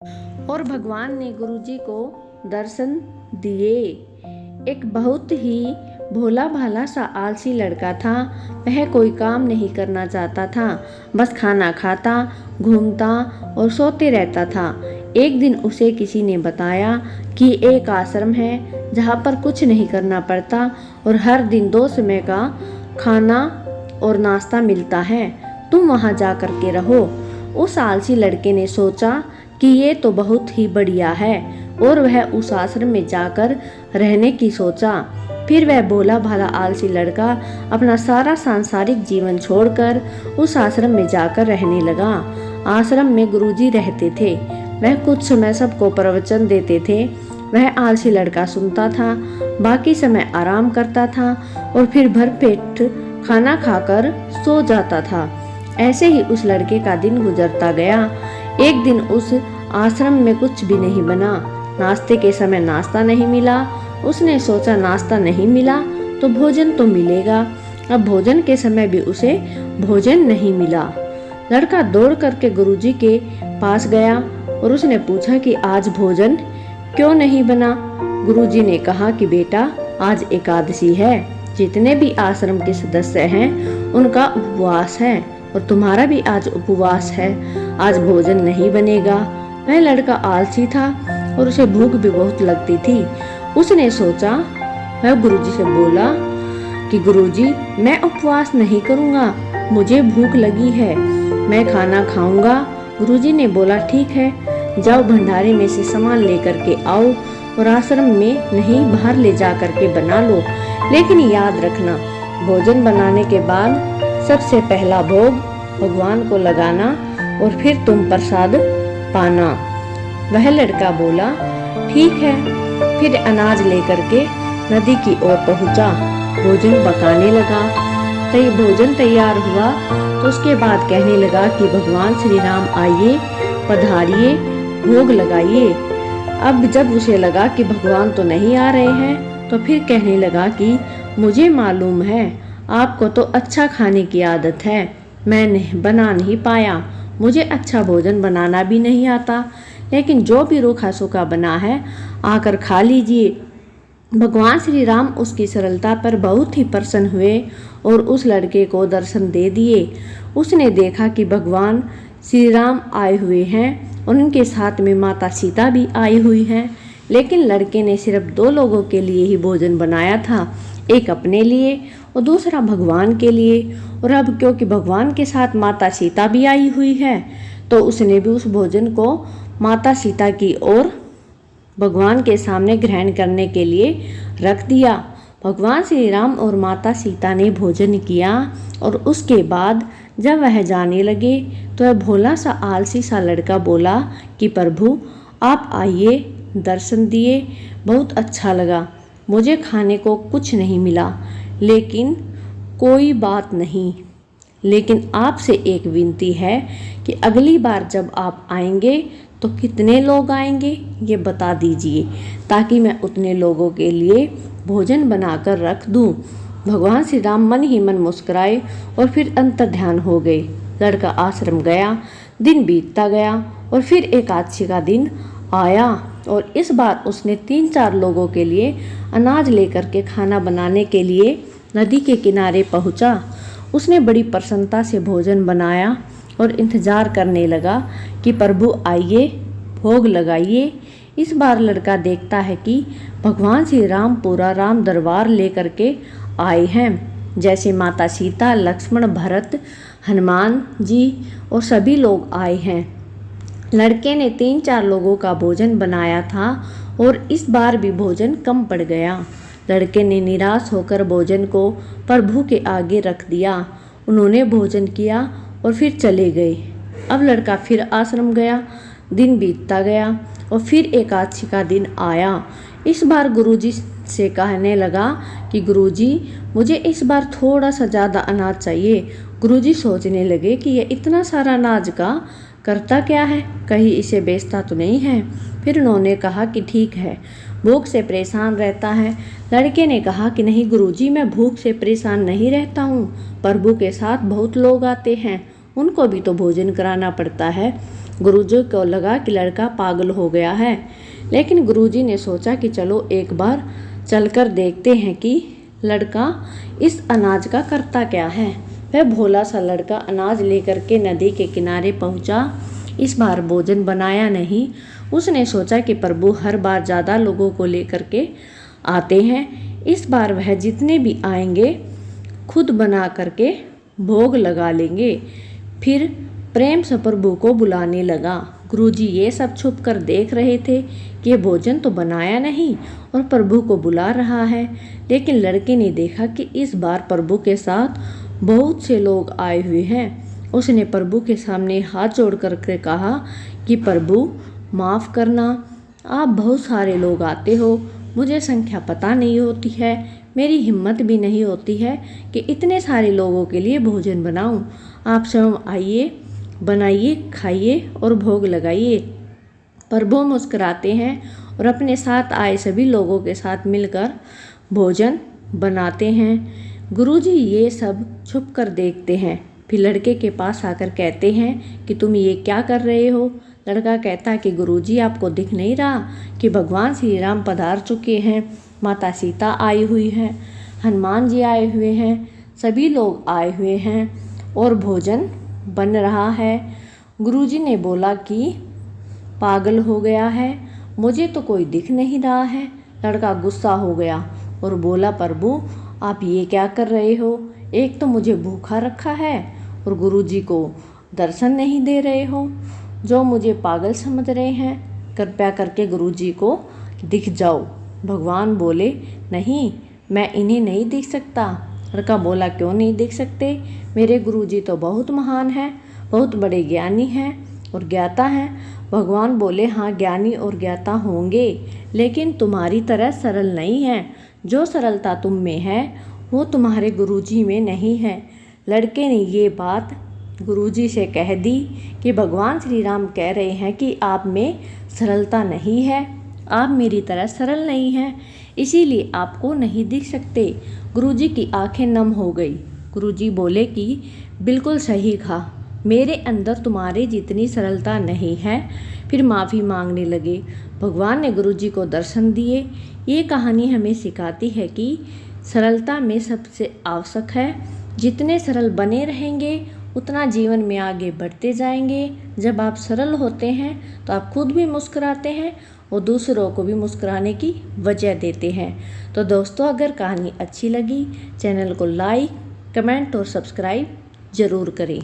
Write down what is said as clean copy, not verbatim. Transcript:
और भगवान ने गुरुजी को दर्शन दिए। एक बहुत ही भोला भाला सा आलसी लड़का था। वह कोई काम नहीं करना चाहता था, बस खाना खाता, घूमता और सोते रहता था। एक दिन उसे किसी ने बताया कि एक आश्रम है जहाँ पर कुछ नहीं करना पड़ता और हर दिन 2 समय का खाना और नाश्ता मिलता है, तुम वहाँ जा कर के रहो। उस आलसी लड़के ने सोचा कि ये तो बहुत ही बढ़िया है और वह उस आश्रम में जाकर रहने की सोचा। फिर वह भोला भाला आलसी लड़का अपना सारा सांसारिक जीवन छोड़कर उस आश्रम में जाकर रहने लगा। आश्रम में गुरुजी रहते थे। वह कुछ समय सबको प्रवचन देते थे। वह आलसी लड़का सुनता था, बाकी समय आराम करता था और फिर भरपेट खाना खाकर सो जाता था। ऐसे ही उस लड़के का दिन गुजरता गया। एक दिन उस आश्रम में कुछ भी नहीं बना। नाश्ते के समय नाश्ता नहीं मिला। उसने सोचा नाश्ता नहीं मिला तो भोजन तो मिलेगा। अब भोजन के समय भी उसे भोजन नहीं मिला। लड़का दौड़ करके गुरुजी के पास गया और उसने पूछा कि आज भोजन क्यों नहीं बना। गुरुजी ने कहा कि बेटा, आज एकादशी है, जितने भी आश्रम के सदस्य हैं उनका उपवास है और तुम्हारा भी आज उपवास है, आज भोजन नहीं बनेगा। वह लड़का आलसी था और उसे भूख भी बहुत लगती थी। उसने सोचा, वह गुरुजी से बोला कि गुरुजी, मैं उपवास नहीं करूँगा, मुझे भूख लगी है, मैं खाना खाऊंगा। गुरुजी ने बोला ठीक है, जाओ भंडारे में से सामान लेकर के आओ और आश्रम में नहीं बाहर ले जा कर के बना लो, लेकिन याद रखना भोजन बनाने के बाद सबसे पहला भोग भगवान को लगाना और फिर तुम प्रसाद पाना। वह लड़का बोला ठीक है। फिर अनाज लेकर के नदी की ओर पहुंचा, भोजन पकाने लगा। भोजन तैयार हुआ तो उसके बाद कहने लगा कि भगवान श्री राम आइए, पधारिए, भोग लगाइए। अब जब उसे लगा कि भगवान तो नहीं आ रहे हैं तो फिर कहने लगा कि मुझे मालूम है आपको तो अच्छा खाने की आदत है, मैं बना नहीं पाया, मुझे अच्छा भोजन बनाना भी नहीं आता, लेकिन जो भी रूखा सूखा बना है आकर खा लीजिए। भगवान श्री राम उसकी सरलता पर बहुत ही प्रसन्न हुए और उस लड़के को दर्शन दे दिए। उसने देखा कि भगवान श्री राम आए हुए हैं और उनके साथ में माता सीता भी आई हुई हैं, लेकिन लड़के ने सिर्फ 2 लोगों के लिए ही भोजन बनाया था, एक अपने लिए और दूसरा भगवान के लिए। और अब क्योंकि भगवान के साथ माता सीता भी आई हुई है तो उसने भी उस भोजन को माता सीता की ओर भगवान के सामने ग्रहण करने के लिए रख दिया। भगवान श्री राम और माता सीता ने भोजन किया और उसके बाद जब वह जाने लगे तो वह भोला सा आलसी सा लड़का बोला कि प्रभु आप आइए, दर्शन दिए, बहुत अच्छा लगा, मुझे खाने को कुछ नहीं मिला, लेकिन कोई बात नहीं, लेकिन आपसे एक विनती है कि अगली बार जब आप आएंगे तो कितने लोग आएंगे ये बता दीजिए, ताकि मैं उतने लोगों के लिए भोजन बनाकर रख दूं। भगवान श्री राम मन ही मन मुस्कुराए और फिर अंतर्ध्यान हो गए। लड़का आश्रम गया, दिन बीतता गया और फिर एकादशी का दिन आया और इस बार उसने 3-4 लोगों के लिए अनाज लेकर के खाना बनाने के लिए नदी के किनारे पहुंचा। उसने बड़ी प्रसन्नता से भोजन बनाया और इंतजार करने लगा कि प्रभु आइए, भोग लगाइए। इस बार लड़का देखता है कि भगवान श्री राम पूरा राम दरबार लेकर के आए हैं, जैसे माता सीता, लक्ष्मण, भरत, हनुमान जी और सभी लोग आए हैं। लड़के ने 3-4 लोगों का भोजन बनाया था और इस बार भी भोजन कम पड़ गया। लड़के ने निराश होकर भोजन को प्रभु के आगे रख दिया। उन्होंने भोजन किया और फिर चले गए। अब लड़का फिर आश्रम गया, दिन बीतता गया और फिर एकादशी का दिन आया। इस बार गुरुजी से कहने लगा कि गुरुजी मुझे इस बार थोड़ा सा ज़्यादा अनाज चाहिए। गुरुजी सोचने लगे कि ये इतना सारा अनाज का करता क्या है, कहीं इसे बेचता तो नहीं है। फिर उन्होंने कहा कि ठीक है, भूख से परेशान रहता है। लड़के ने कहा कि नहीं गुरुजी, मैं भूख से परेशान नहीं रहता हूँ, प्रभु के साथ बहुत लोग आते हैं, उनको भी तो भोजन कराना पड़ता है। गुरुजी को लगा कि लड़का पागल हो गया है, लेकिन गुरुजी ने सोचा कि चलो एक बार चलकर देखते हैं कि लड़का इस अनाज का करता क्या है। वह भोला सा लड़का अनाज लेकर के नदी के किनारे पहुंचा। इस बार भोजन बनाया नहीं। उसने सोचा कि प्रभु हर बार ज़्यादा लोगों को लेकर के आते हैं, इस बार वह जितने भी आएंगे खुद बना करके भोग लगा लेंगे। फिर प्रेम से प्रभु को बुलाने लगा। गुरुजी ये सब छुप कर देख रहे थे कि ये भोजन तो बनाया नहीं और प्रभु को बुला रहा है, लेकिन लड़के ने देखा कि इस बार प्रभु के साथ बहुत से लोग आए हुए हैं। उसने प्रभु के सामने हाथ जोड़ करके कहा कि प्रभु माफ़ करना, आप बहुत सारे लोग आते हो, मुझे संख्या पता नहीं होती है, मेरी हिम्मत भी नहीं होती है कि इतने सारे लोगों के लिए भोजन बनाऊं। आप स्वयं आइए, बनाइए, खाइए और भोग लगाइए। प्रभु मुस्कुराते हैं और अपने साथ आए सभी लोगों के साथ मिलकर भोजन बनाते हैं। गुरुजी ये सब छुप कर देखते हैं। फिर लड़के के पास आकर कहते हैं कि तुम ये क्या कर रहे हो। लड़का कहता है कि गुरुजी आपको दिख नहीं रहा कि भगवान श्री राम पधार चुके हैं, माता सीता आई हुई है, हनुमान जी आए हुए हैं, सभी लोग आए हुए हैं और भोजन बन रहा है। गुरुजी ने बोला कि पागल हो गया है, मुझे तो कोई दिख नहीं रहा है। लड़का गुस्सा हो गया और बोला प्रभु आप ये क्या कर रहे हो, एक तो मुझे भूखा रखा है और गुरुजी को दर्शन नहीं दे रहे हो, जो मुझे पागल समझ रहे हैं, कृपया करके गुरुजी को दिख जाओ। भगवान बोले नहीं, मैं इन्हें नहीं दिख सकता। लड़का बोला क्यों नहीं दिख सकते, मेरे गुरुजी तो बहुत महान हैं, बहुत बड़े ज्ञानी हैं और ज्ञाता हैं। भगवान बोले हाँ ज्ञानी और ज्ञाता होंगे, लेकिन तुम्हारी तरह सरल नहीं है। जो सरलता तुम में है वो तुम्हारे गुरुजी में नहीं है। लड़के ने ये बात गुरुजी से कह दी कि भगवान श्री राम कह रहे हैं कि आप में सरलता नहीं है, आप मेरी तरह सरल नहीं हैं, इसीलिए आपको नहीं दिख सकते। गुरुजी की आंखें नम हो गई। गुरुजी बोले कि बिल्कुल सही कहा, मेरे अंदर तुम्हारे जितनी सरलता नहीं है। फिर माफ़ी मांगने लगे। भगवान ने गुरुजी को दर्शन दिए। ये कहानी हमें सिखाती है कि सरलता में सबसे आवश्यक है। जितने सरल बने रहेंगे उतना जीवन में आगे बढ़ते जाएंगे। जब आप सरल होते हैं तो आप खुद भी मुस्कुराते हैं और दूसरों को भी मुस्कुराने की वजह देते हैं। तो दोस्तों अगर कहानी अच्छी लगी चैनल को लाइक, कमेंट और सब्सक्राइब ज़रूर करें।